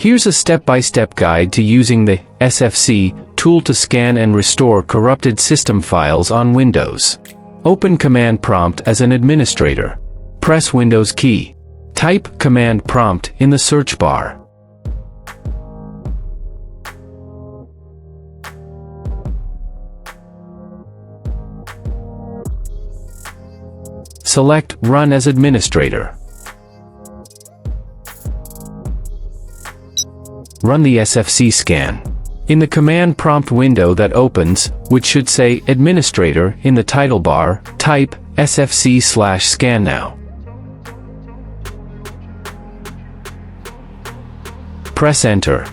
Here's a step-by-step guide to using the SFC tool to scan and restore corrupted system files on Windows. Open Command Prompt as an administrator. Press Windows key. Type Command Prompt in the search bar. Select Run as Administrator. Run the SFC scan. In the command prompt window that opens, which should say Administrator in the title bar, type SFC/scan now. Press Enter.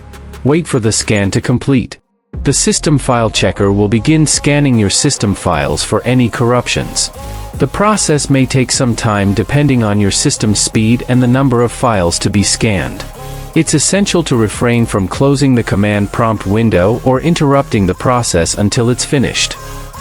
Wait for the scan to complete. The System File Checker will begin scanning your system files for any corruptions. The process may take some time depending on your system's speed and the number of files to be scanned. It's essential to refrain from closing the command prompt window or interrupting the process until it's finished.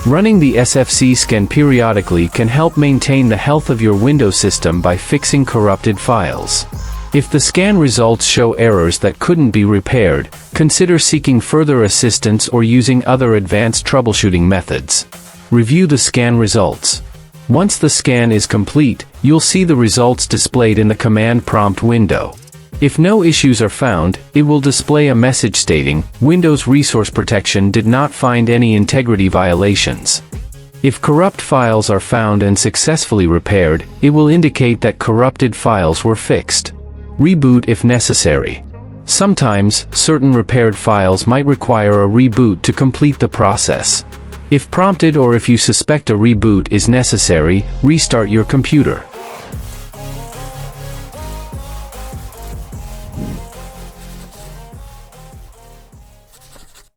Running the SFC scan periodically can help maintain the health of your Windows system by fixing corrupted files. If the scan results show errors that couldn't be repaired, consider seeking further assistance or using other advanced troubleshooting methods. Review the scan results. Once the scan is complete, you'll see the results displayed in the command prompt window. If no issues are found, it will display a message stating, Windows Resource Protection did not find any integrity violations. If corrupt files are found and successfully repaired, it will indicate that corrupted files were fixed. Reboot if necessary. Sometimes, certain repaired files might require a reboot to complete the process. If prompted or if you suspect a reboot is necessary, restart your computer.